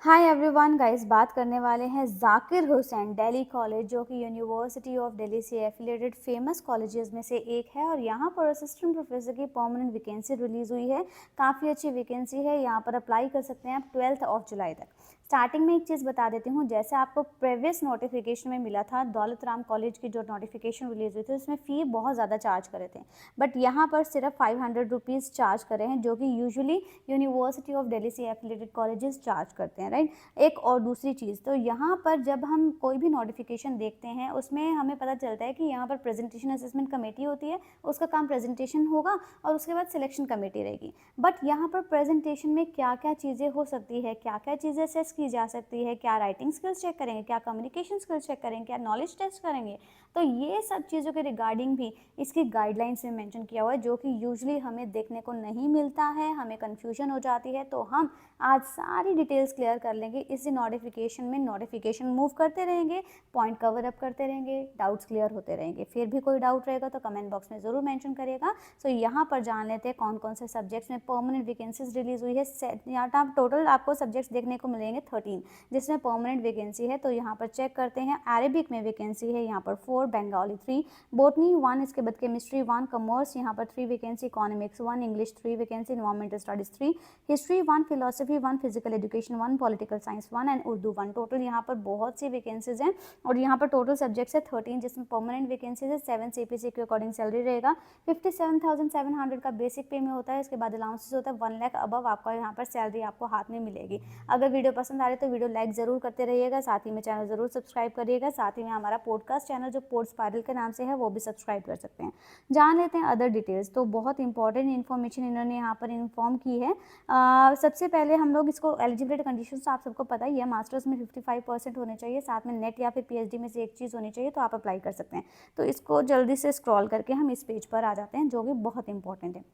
Hi everyone guys, बात करने वाले हैं जाकिर हुसैन दिल्ली कॉलेज, जो कि यूनिवर्सिटी ऑफ दिल्ली से एफिलिएटेड फेमस कॉलेजेस में से एक है। और यहाँ पर असिस्टेंट प्रोफेसर की परमानेंट वैकेंसी रिलीज हुई है। काफ़ी अच्छी वैकेंसी है, यहाँ पर अप्लाई कर सकते हैं आप 12 जुलाई तक। स्टार्टिंग में एक चीज़ बता देती हूँ, जैसे आपको प्रीवियस नोटिफिकेशन में मिला था दौलत राम कॉलेज की जो नोटिफिकेशन रिलीज हुई थी उसमें फ़ी बहुत ज़्यादा चार्ज करे थे, बट यहाँ पर सिर्फ 500 रुपीज़ चार्ज करे हैं, जो कि यूजुअली यूनिवर्सिटी ऑफ दिल्ली से एफिलिएटेड कॉलेजेस चार्ज करते हैं, राइट। एक और दूसरी चीज़, तो यहाँ पर जब हम कोई भी नोटिफिकेशन देखते हैं उसमें हमें पता चलता है कि यहाँ पर प्रेजेंटेशन असेसमेंट कमेटी होती है, उसका काम प्रेजेंटेशन होगा और उसके बाद सिलेक्शन कमेटी रहेगी। बट यहाँ पर प्रेजेंटेशन में क्या क्या चीज़ें हो सकती है, क्या क्या चीज़ें असेस की जा सकती है, क्या राइटिंग स्किल्स चेक करेंगे, क्या कम्युनिकेशन स्किल्स चेक करेंगे, क्या नॉलेज टेस्ट करेंगे, तो ये सब चीज़ों के रिगार्डिंग भी इसकी गाइडलाइंस में मेंशन किया हुआ है, जो कि यूजुअली हमें देखने को नहीं मिलता है, हमें कन्फ्यूजन हो जाती है। तो हम आज सारी डिटेल्स क्लियर कर लेंगे इसी नोटिफिकेशन में। नोटिफिकेशन मूव करते रहेंगे, पॉइंट कवर अप करते रहेंगे, डाउट्स क्लियर होते रहेंगे। फिर भी कोई डाउट रहेगा तो कमेंट बॉक्स में ज़रूर मेंशन करिएगा। सो यहाँ पर जान लेते हैं कौन कौन से सब्जेक्ट्स में परमानेंट वैकेंसीज रिलीज हुई है। यहाँ टोटल आपको सब्जेक्ट्स देखने को मिलेंगे 13, जिसमें परमानेंट वैकेंसी है। तो यहाँ पर चेक करते हैं। अरेबिक में वैकेंसी है यहाँ पर 4, बंगाली 3, बोटनी 1, इसके बाद केमिस्ट्री 1, कॉमर्स यहाँ पर 3 vacancy, economics 1, English 3 vacancy, environmental studies 3, history 1, philosophy 1, physical education 1, political science 1 and Urdu 1। Total यहाँ पर बहुत सी वैकेंसीज हैं और यहाँ पर टोटल सब्जेक्ट्स है 13, जिसमें परमानेंट वैकेंसीज है 7। सीपीसी के अकॉर्डिंग सैलरी रहेगा 57,700 का बेसिक पे में होता है। इसके बाद अलाउंसेस होता है 1 लाख अबव आपका यहाँ पर सैलरी आपको हाथ में मिलेगी। अगर वीडियो पसंद आ रही है तो वीडियो लाइक ज़रूर करते रहिएगा, साथ ही में चैनल ज़रूर सब्सक्राइब करिएगा। साथ ही में हमारा पॉडकास्ट चैनल जो पोर्ट स्पायरल के नाम से है वो भी सब्सक्राइब कर सकते हैं। जान लेते हैं अदर डिटेल्स। तो बहुत इंपॉर्टेंट इन्फॉर्मेशन इन्होंने यहाँ पर इन्फॉर्म की है। सबसे पहले हम लोग इसको एलिजिबिलिटी कंडीशन तो आप सबको पता ही है, मास्टर्स में 55% होने चाहिए, साथ में नेट या फिर पीएचडी में से एक चीज़ होनी चाहिए, तो आप अप्लाई कर सकते हैं। तो इसको जल्दी से स्क्रॉल करके हम इस पेज पर आ जाते हैं, जो कि बहुत इंपॉर्टेंट है।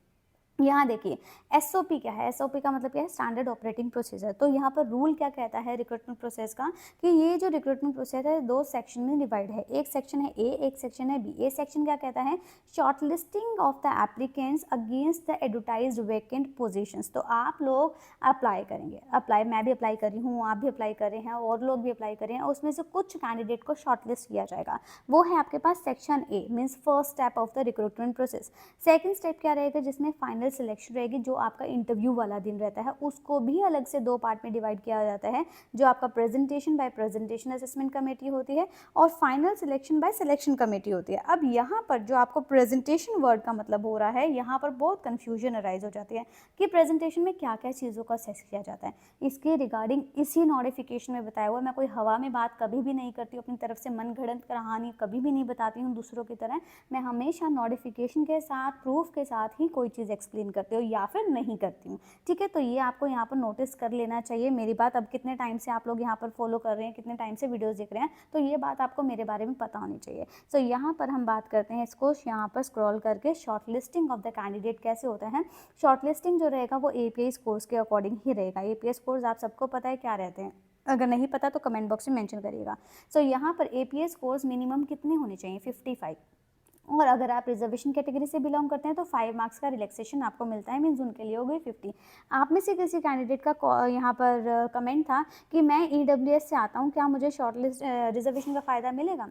यहाँ देखिए एसओपी क्या है। एसओपी का मतलब क्या है, स्टैंडर्ड ऑपरेटिंग प्रोसीजर। तो यहाँ पर रूल क्या कहता है रिक्रूटमेंट प्रोसेस का, कि ये जो रिक्रूटमेंट प्रोसेस है 2 सेक्शन में डिवाइड है। एक सेक्शन है ए, एक सेक्शन है बी। ए सेक्शन क्या कहता है, shortlisting of the applicants against the advertised vacant positions. तो आप लोग अप्लाई करेंगे, मैं भी अप्लाई कर रही हूँ, आप भी अप्लाई कर रहे हैं और लोग भी अप्लाई कर रहे हैं, उसमें से कुछ कैंडिडेट को शॉर्टलिस्ट किया जाएगा। वो है आपके पास section A, means first step of the recruitment process. Second step क्या रहेगा, जिसमें फाइनल सिलेक्शन रहेगी, जो आपका इंटरव्यू वाला दिन रहता है, उसको भी अलग से 2 पार्ट में डिवाइड किया जाता है, जो आपका presentation by presentation assessment committee होती है और final selection bye selection committee होती है। अब यहाँ पर जो आपको प्रेजेंटेशन वर्ड का मतलब हो रहा है, यहाँ पर बहुत कंफ्यूजन अराइज हो जाती है कि प्रेजेंटेशन में क्या क्या चीज़ों का असेस किया जाता है। इसके रिगार्डिंग इसी नोटिफिकेशन में बताया हुआ है। मैं कोई हवा में बात कभी भी नहीं करती हूँ, अपनी तरफ से मन गढ़ंत कहानी कभी भी नहीं बताती हूँ दूसरों की तरह। मैं हमेशा नोटिफिकेशन के साथ, प्रूफ के साथ ही कोई चीज़ एक्सप्लेन करती हूँ या फिर नहीं करती हूँ, ठीक है। तो ये आपको यहाँ पर नोटिस कर लेना चाहिए मेरी बात। अब कितने टाइम से आप लोग यहाँ पर फॉलो कर रहे हैं, कितने टाइम से वीडियोस देख रहे हैं, तो ये बात आपको मेरे बारे में पता होनी चाहिए। सो यहाँ पर हम बात करते हैं इसको यहाँ पर स्क्रॉल करके, short listing of the candidate कैसे होता है। शॉर्ट लिस्टिंग जो रहेगा वो एपीआई स्कोर्स के अकॉर्डिंग ही रहेगा। एपीआई स्कोर्स आप सबको पता है क्या रहते हैं, अगर नहीं पता तो कमेंट बॉक्स में मेंशन करिएगा। सो यहाँ पर एपीआई स्कोर्स मिनिमम कितने होने चाहिए, 55। और अगर आप रिजर्वेशन कैटेगरी से बिलोंग करते हैं तो 5 मार्क्स का रिलैक्सेशन आपको मिलता है, मीन्स उनके लिए हो गई 50। आप में से किसी कैंडिडेट का यहाँ पर कमेंट था कि मैं ईडब्ल्यूएस से आता हूँ, क्या मुझे शॉर्ट लिस्ट रिजर्वेशन का फ़ायदा मिलेगा।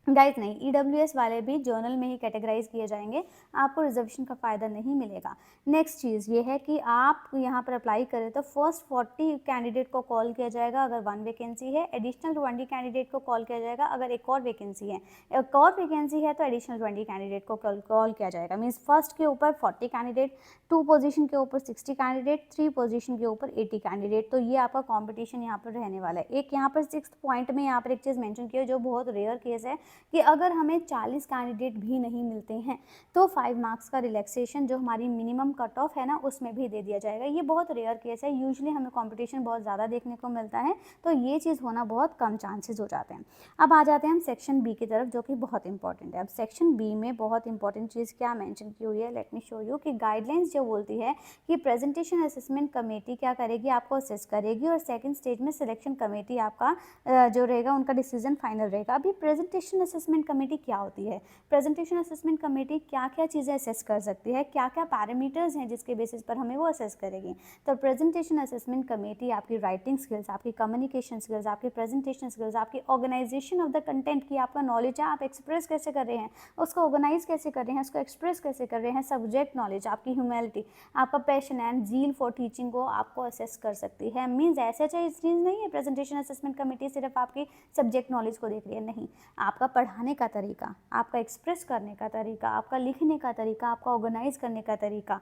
गाइस नहीं, ईडब्ल्यूएस वाले भी जर्नल में ही कैटेगराइज किए जाएंगे, आपको रिजर्वेशन का फ़ायदा नहीं मिलेगा। नेक्स्ट चीज़ ये है कि आप यहाँ पर अप्लाई करें तो फर्स्ट 40 कैंडिडेट को कॉल किया जाएगा अगर 1 वैकेंसी है, एडिशनल 20 कैंडिडेट को कॉल किया जाएगा अगर एक और वैकेंसी है। एक और वैकेंसी है तो एडिशनल 20 कैंडिडेट को कॉल किया जाएगा। मीन्स फर्स्ट के ऊपर 40 कैंडिडेट, 2 पोजीशन के ऊपर 60 कैंडिडेट, 3 पोजीशन के ऊपर 80 कैंडिडेट। तो ये आपका कॉम्पिटिशन यहाँ पर रहने वाला है। एक यहाँ पर 6th पॉइंट में यहाँ पर एक चीज़ मैंशन की है जो बहुत रेयर केस है, कि अगर हमें 40 कैंडिडेट भी नहीं मिलते हैं तो 5 मार्क्स का रिलैक्सेशन जो हमारी मिनिमम कट ऑफ है ना, उसमें भी दे दिया जाएगा। ये बहुत रेयर केस है, यूजुअली हमें कंपटीशन बहुत ज़्यादा देखने को मिलता है, तो ये चीज़ होना बहुत कम चांसेस हो जाते हैं। अब आ जाते हैं हम सेक्शन बी की तरफ, जो कि बहुत इंपॉर्टेंट है। अब सेक्शन बी में बहुत इंपॉर्टेंट चीज़ क्या मेंशन की हुई है, लेट मी शो यू। कि गाइडलाइंस जो बोलती है कि प्रेजेंटेशन असेसमेंट कमेटी क्या करेगी, आपको असेस करेगी और सेकेंड स्टेज में सिलेक्शन कमेटी आपका जो रहेगा उनका डिसीजन फाइनल रहेगा। अभी प्रेजेंटेशन असेसमेंट कमेटी क्या होती है? प्रेजेंटेशन असेसमेंट कमेटी क्या क्या चीज़ें असेस कर सकती है, क्या क्या पैरामीटर्स हैं जिसके बेसिस पर हमें वो असेस करेगी? तो प्रेजेंटेशन असेसमेंट कमेटी आपकी राइटिंग स्किल्स, आपकी कम्युनिकेशन स्किल्स, आपकी प्रेजेंटेशन स्किल्स, आपकी ऑर्गेनाइजेशन ऑफ द कंटेंट की आपका नॉलेज है, आप एक्सप्रेस कैसे कर रहे हैं, उसको ऑर्गेनाइज कैसे कर रहे हैं, उसको एक्सप्रेस कैसे कर रहे हैं, सब्जेक्ट नॉलेज, आपकी ह्यूमैनिटी, आपका passion and zeal for teaching को आपको असेस कर सकती है। मीन्स ऐसे चीज़ नहीं है प्रेजेंटेशन असेसमेंट कमेटी सिर्फ आपकी सब्जेक्ट नॉलेज को देख रही है, नहीं, आपका पढ़ाने का तरीका, आपका एक्सप्रेस करने का तरीका, आपका लिखने का तरीका, आपका ऑर्गेनाइज करने का तरीका,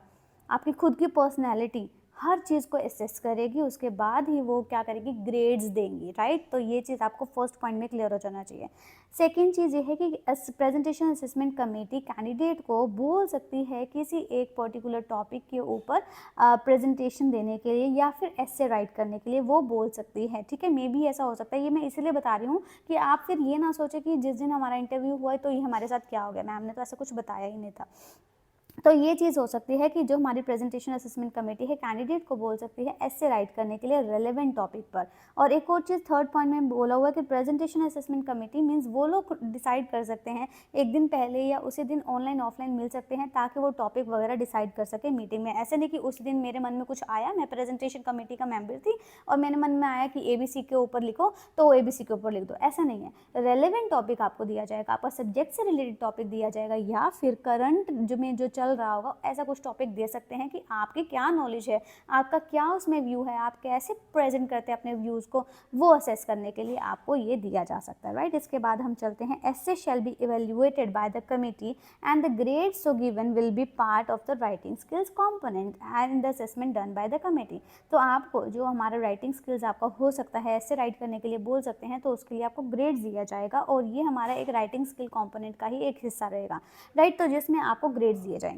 आपकी खुद की पर्सनैलिटी, हर चीज़ को असेस करेगी। उसके बाद ही वो क्या करेगी, ग्रेड्स देंगी, राइट। तो ये चीज़ आपको फर्स्ट पॉइंट में क्लियर हो जाना चाहिए। सेकेंड चीज़ ये है कि प्रेजेंटेशन असेसमेंट कमेटी कैंडिडेट को बोल सकती है किसी एक पर्टिकुलर टॉपिक के ऊपर प्रेजेंटेशन देने के लिए या फिर एस्से राइट करने के लिए वो बोल सकती है, ठीक है। मे भी ऐसा हो सकता है, ये मैं इसलिए बता रही हूँ कि आप फिर ये ना सोचें कि जिस दिन हमारा इंटरव्यू हुआ है तो ये हमारे साथ क्या हो गया, मैम ने तो ऐसा कुछ बताया ही नहीं था। तो ये चीज़ हो सकती है कि जो हमारी प्रेजेंटेशन असेसमेंट कमेटी है कैंडिडेट को बोल सकती है एस्से राइट करने के लिए रेलेवेंट टॉपिक पर। और एक और चीज़ थर्ड पॉइंट में बोला हुआ है कि प्रेजेंटेशन असेसमेंट कमेटी मीन्स वो लोग डिसाइड कर सकते हैं एक दिन पहले या उसी दिन ऑनलाइन ऑफलाइन मिल सकते हैं ताकि वो टॉपिक वगैरह डिसाइड कर सके मीटिंग में। ऐसे नहीं कि उस दिन मेरे मन में कुछ आया, मैं प्रेजेंटेशन कमेटी का मेंबर थी और मेरे मन में आया कि ABC के ऊपर लिखो तो ABC के ऊपर लिख दो, ऐसा नहीं है। रेलेवेंट टॉपिक आपको दिया जाएगा, आपका सब्जेक्ट से रिलेटेड टॉपिक दिया जाएगा या फिर करंट जो चल रहा होगा ऐसा कुछ टॉपिक दे सकते हैं कि आपकी क्या नॉलेज है, आपका क्या उसमें व्यू है, आप कैसे प्रेजेंट करते हैं अपने व्यूज़ को, वो असेस करने के लिए आपको ये दिया जा सकता है, राइट। इसके बाद हम चलते हैं, essay shall be evaluated by the committee and the grades so given will be part of the writing skills component and the assessment done by the committee. तो आपको जो हमारा राइटिंग स्किल्स आपका हो सकता है, एस्से राइट करने के लिए बोल सकते हैं, तो उसके लिए आपको ग्रेड्स दिया जाएगा और ये हमारा एक राइटिंग स्किल कॉम्पोनेंट का ही एक हिस्सा रहेगा, राइट। तो जिसमें आपको ग्रेड्स दिए जाएंगे।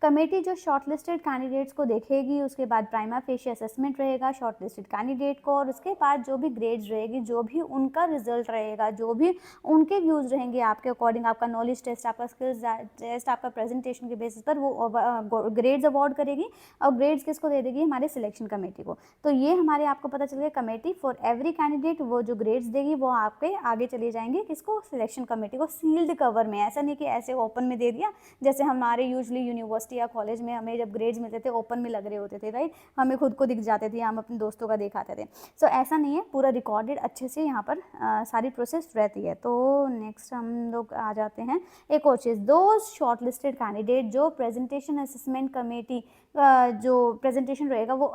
कमेटी जो शॉर्टलिस्टेड कैंडिडेट्स को देखेगी, उसके बाद प्राइमा फेशी असेसमेंट रहेगा शॉर्टलिस्टेड कैंडिडेट को, और उसके बाद जो भी ग्रेड्स रहेगी, जो भी उनका रिजल्ट रहेगा, जो भी उनके व्यूज़ रहेंगे आपके अकॉर्डिंग, आपका नॉलेज टेस्ट, आपका स्किल्स टेस्ट, आपका प्रेजेंटेशन के बेसिस पर वो ग्रेड्स अवार्ड करेगी। और ग्रेड्स किसको दे देगी, हमारे सिलेक्शन कमेटी को। तो ये हमारे आपको पता चल गया, कमेटी फॉर एवरी कैंडिडेट वो जो ग्रेड्स देगी वो आपके आगे चले जाएंगे किसको, सिलेक्शन कमेटी को, सील्ड कवर में। ऐसा नहीं कि ऐसे ओपन में दे दिया, जैसे हमारे यूजली यूनिवर्सिटी या कॉलेज में हमें जब ग्रेड्स मिलते थे ओपन में लग रहे होते थे, राइट, हमें खुद को दिख जाते थे, हम अपने दोस्तों का दिखाते थे। सो ऐसा नहीं है, पूरा रिकॉर्डेड अच्छे से यहाँ पर सारी प्रोसेस रहती है। तो नेक्स्ट हम लोग आ जाते हैं एक और चीज़, दो शॉर्टलिस्टेड कैंडिडेट जो प्रेजेंटेशन असेसमेंट कमेटी जो प्रेजेंटेशन रहेगा वो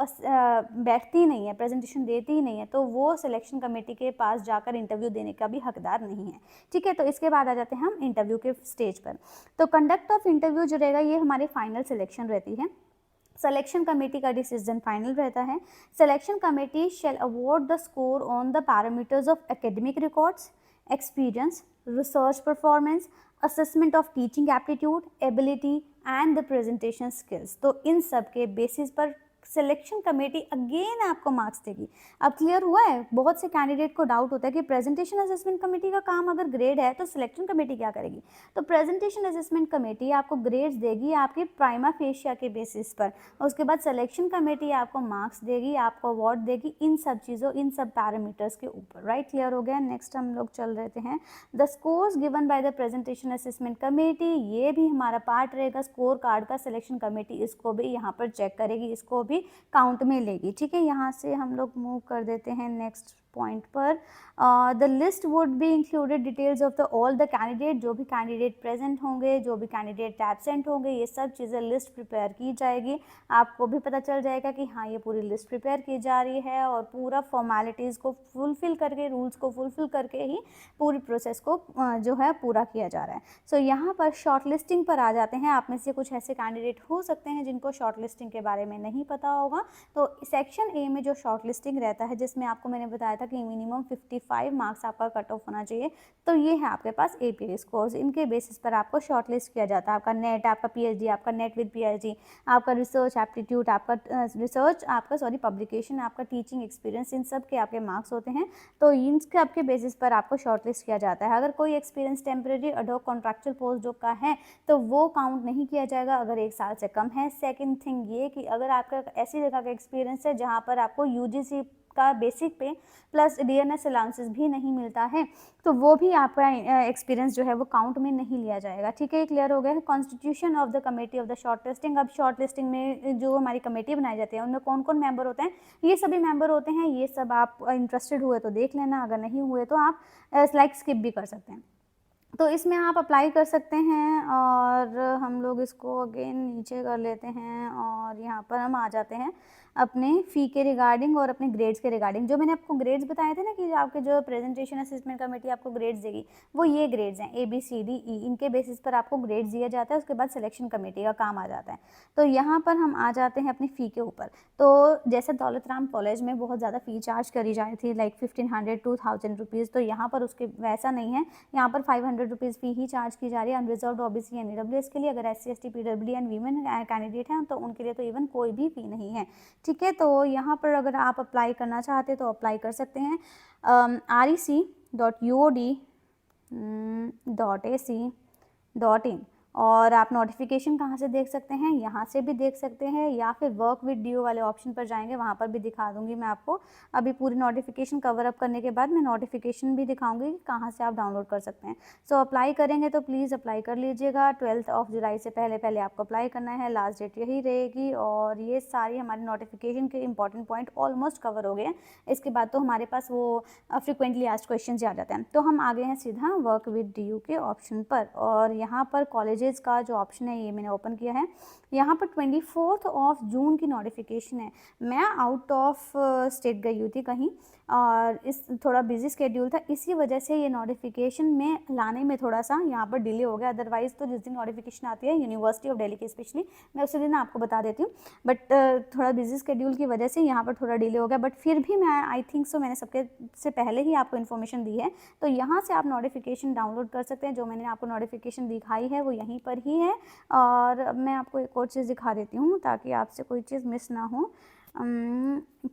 बैठती नहीं है, प्रेजेंटेशन देती ही नहीं है, तो वो सिलेक्शन कमेटी के पास जाकर इंटरव्यू देने का भी हकदार नहीं है, ठीक है। तो इसके बाद आ जाते हैं हम इंटरव्यू के स्टेज पर। तो कंडक्ट ऑफ इंटरव्यू जो रहेगा ये हमारी फाइनल सिलेक्शन रहती है। सिलेक्शन कमेटी का डिसीजन फाइनल रहता है। Selection committee shell award the score on the parameters of academic records, experience, research performance, assessment of teaching aptitude, ability and the presentation skills. तो इन सब के बेसिस पर selection committee again आपको marks देगी। अब clear हुआ है, बहुत से कैंडिडेट को डाउट होता है कि प्रेजेंटेशन असेसमेंट कमेटी का काम अगर ग्रेड है तो सिलेक्शन कमेटी क्या करेगी। तो प्रेजेंटेशन असेसमेंट कमेटी आपको ग्रेड्स देगी आपके प्राइमा फेशिया के बेसिस पर, उसके बाद सिलेक्शन कमेटी आपको मार्क्स देगी, आपको अवार्ड देगी इन सब चीज़ों, इन सब पैरामीटर्स के ऊपर, राइट। क्लियर हो गया। नेक्स्ट हम लोग चल रहे हैं, the scores given by the presentation assessment committee, ये भी हमारा पार्ट रहेगा स्कोर कार्ड का। सिलेक्शन कमेटी इसको भी यहाँ पर चेक करेगी, इसको भी काउंट में लेगी, ठीक है। यहाँ से हम लोग मूव कर देते हैं नेक्स्ट पॉइंट पर। The list would be included details of the all the candidate, जो भी कैंडिडेट प्रेजेंट होंगे, जो भी कैंडिडेट एब्सेंट होंगे, ये सब चीज़ें लिस्ट प्रिपेयर की जाएगी। आपको भी पता चल जाएगा कि हाँ ये पूरी लिस्ट प्रिपेयर की जा रही है और पूरा फॉर्मेलिटीज़ को फुलफिल करके, रूल्स को फुलफिल करके ही पूरी प्रोसेस को जो है पूरा किया जा रहा है। सो यहाँ पर शॉर्ट लिस्टिंग पर आ जाते हैं। आप में से कुछ ऐसे कैंडिडेट हो सकते हैं जिनको शॉर्ट लिस्टिंग के बारे में नहीं पता होगा। तो सेक्शन ए में जो शॉर्ट लिस्टिंग रहता है, जिसमें आपको मैंने बताया था कि मिनिमम 55 मार्क्स आपका कट ऑफ होना चाहिए, तो ये है आपके पास APA स्कोर्स। इनके बेसिस पर आपको शॉर्ट लिस्ट किया जाता है। आपका नेट, आपका PhD, आपका नेट विद PhD, आपका रिसर्च एप्टीट्यूड, आपका पब्लिकेशन, आपका टीचिंग एक्सपीरियंस, इन सब के आपके मार्क्स होते हैं। तो इन सब के बेसिस पर आपको शॉर्ट लिस्ट किया जाता है। अगर कोई experience temporary ad hoc contractual post job का है तो वो काउंट नहीं किया जाएगा अगर 1 साल से कम है। सेकेंड थिंग ये कि अगर आपका ऐसी जगह का एक्सपीरियंस है जहाँ पर आपको UGC का बेसिक पे प्लस डियरनेस अलाउंसेस भी नहीं मिलता है, तो वो भी आपका एक्सपीरियंस जो है वो काउंट में नहीं लिया जाएगा। ठीक है, क्लियर हो गया है। Constitution of the committee of the short listing, अब शॉर्ट लिस्टिंग में जो हमारी कमेटी बनाई जाती है उनमें कौन कौन मेंबर होते हैं, ये सभी मेंबर होते हैं। ये सब आप इंटरेस्टेड हुए तो देख लेना, अगर नहीं हुए तो आप स्लाइड स्किप भी कर सकते हैं। तो इसमें आप अप्लाई कर सकते हैं और हम लोग इसको अगेन नीचे कर लेते हैं और यहाँ पर हम आ जाते हैं अपने फ़ी के रिगार्डिंग और अपने ग्रेड्स के रिगार्डिंग। जो मैंने आपको ग्रेड्स बताए थे ना कि आपके जो प्रेजेंटेशन असेसमेंट कमेटी आपको ग्रेड्स देगी, वो ये ग्रेड्स हैं ABCDE, इनके बेसिस पर आपको ग्रेड्स दिया जाता है। उसके बाद सिलेक्शन कमेटी का काम आ जाता है। तो यहाँ पर हम आ जाते हैं अपनी फ़ी के ऊपर। तो जैसे दौलत राम कॉलेज में बहुत ज़्यादा फ़ी चार्ज करी जाती थी, लाइक 1500 to 1000 रुपीज़, तो यहाँ पर उसके वैसा नहीं है। यहाँ पर 500 रुपीज़ फ़ी ही चार्ज की जा रही है अनरिजर्व्ड OBC एंड EWS के लिए। अगर SC ST PWD and women candidate हैं तो उनके लिए तो इवन कोई भी फ़ी नहीं है। ठीक है, तो यहाँ पर अगर आप अप्लाई करना चाहते तो अप्लाई कर सकते हैं rec.uod.ac.in। और आप नोटिफिकेशन कहाँ से देख सकते हैं, यहाँ से भी देख सकते हैं, या फिर वर्क विद DO वाले ऑप्शन पर जाएंगे, वहाँ पर भी दिखा दूंगी मैं आपको। अभी पूरी नोटिफिकेशन कवर अप करने के बाद मैं नोटिफिकेशन भी दिखाऊंगी कि कहाँ से आप डाउनलोड कर सकते हैं। सो अप्लाई करेंगे तो प्लीज़ अप्लाई कर लीजिएगा। 12 जुलाई से पहले पहले आपको अप्लाई करना है, लास्ट डेट यही रहेगी। और ये सारी हमारी नोटिफिकेशन के इंपॉर्टेंट पॉइंट ऑलमोस्ट कवर हो गए हैं। इसके बाद तो हमारे पास वो फ्रिक्वेंटली आस्क्ड क्वेश्चन आ जाते हैं। तो हम आ गए हैं सीधा वर्क विद DO के ऑप्शन पर, और यहाँ पर कॉलेजेस का जो ऑप्शन है ये मैंने ओपन किया है। यहाँ पर 24 जून की नोटिफिकेशन है। मैं आउट ऑफ स्टेट गई हुई थी कहीं, और इस थोड़ा बिजी स्केड्यूल था, इसी वजह से ये नोटिफिकेशन में लाने में थोड़ा सा यहाँ पर डिले हो गया। अदरवाइज़ तो जिस दिन नोटिफिकेशन आती है यूनिवर्सिटी ऑफ दिल्ली की स्पेशली, मैं उसी दिन आपको बता देती हूँ, बट थोड़ा बिजी स्केड्यूल की वजह से यहाँ पर थोड़ा डिले हो गया। बट फिर भी मैं आई थिंक सो मैंने सबके से पहले ही आपको इन्फॉर्मेशन दी है, तो यहाँ से आप नोटिफिकेशन डाउनलोड कर सकते हैं। जो मैंने आपको नोटिफिकेशन दिखाई है वो यहीं पर ही है। और मैं आपको एक और चीज़ दिखा देती हूँ ताकि आपसे कोई चीज़ मिस ना हो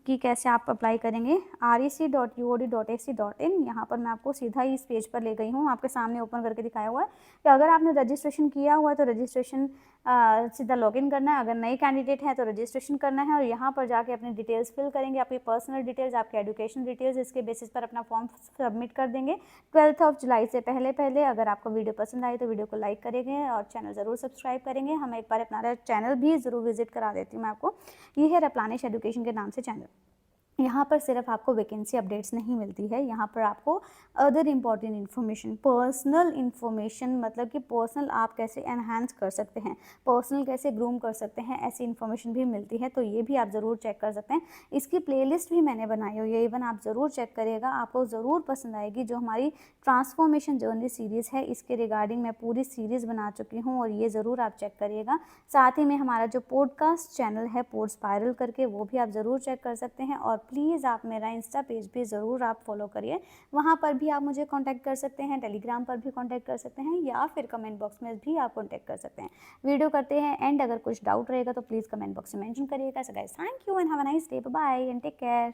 कि कैसे आप अप्लाई करेंगे। rec.uod.ac.in, यहाँ पर मैं आपको सीधा ही इस पेज पर ले गई हूँ, आपके सामने ओपन करके दिखाया हुआ है कि अगर आपने रजिस्ट्रेशन किया हुआ है तो रजिस्ट्रेशन सीधा लॉगिन करना है, अगर नए कैंडिडेट हैं तो रजिस्ट्रेशन करना है और यहाँ पर जाके अपनी डिटेल्स फिल करेंगे, आपकी पर्सनल डिटेल्स, आपके एजुकेशन डिटेल्स, इसके बेसिस पर अपना फॉर्म सबमिट कर देंगे 12 जुलाई से पहले पहले। अगर आपको वीडियो पसंद आई तो वीडियो को लाइक करेंगे और चैनल ज़रूर सब्सक्राइब करेंगे। हम एक बार अपना चैनल भी ज़रूर विजिट करा देती हूँ मैं आपको। ये है रप्लानिश एजुकेशन के नाम से चैनल। यहाँ पर सिर्फ आपको वैकेंसी अपडेट्स नहीं मिलती है, यहाँ पर आपको other important information, personal information, मतलब कि पर्सनल आप कैसे एनहांस कर सकते हैं, पर्सनल कैसे ग्रूम कर सकते हैं, ऐसी इन्फॉर्मेशन भी मिलती है। तो ये भी आप ज़रूर चेक कर सकते हैं। इसकी प्लेलिस्ट भी मैंने बनाई हुई है, इवन आप ज़रूर चेक करिएगा, आपको ज़रूर पसंद आएगी। जो हमारी ट्रांसफॉर्मेशन जर्नी सीरीज़ है इसके रिगार्डिंग मैं पूरी सीरीज़ बना चुकी हूँ, और ये ज़रूर आप चेक करिएगा। साथ ही में हमारा जो पॉडकास्ट चैनल है पोड स्पायरल करके, वो भी आप ज़रूर चेक कर सकते हैं। और प्लीज़ आप मेरा इंस्टा पेज भी ज़रूर आप फॉलो करिए, वहाँ पर भी आप मुझे कांटेक्ट कर सकते हैं, टेलीग्राम पर भी कांटेक्ट कर सकते हैं, या फिर कमेंट बॉक्स में भी आप कांटेक्ट कर सकते हैं। वीडियो करते हैं एंड अगर कुछ डाउट रहेगा तो प्लीज़ कमेंट बॉक्स में मेंशन करिएगा। So guys, thank you and have a nice day, bye and take care.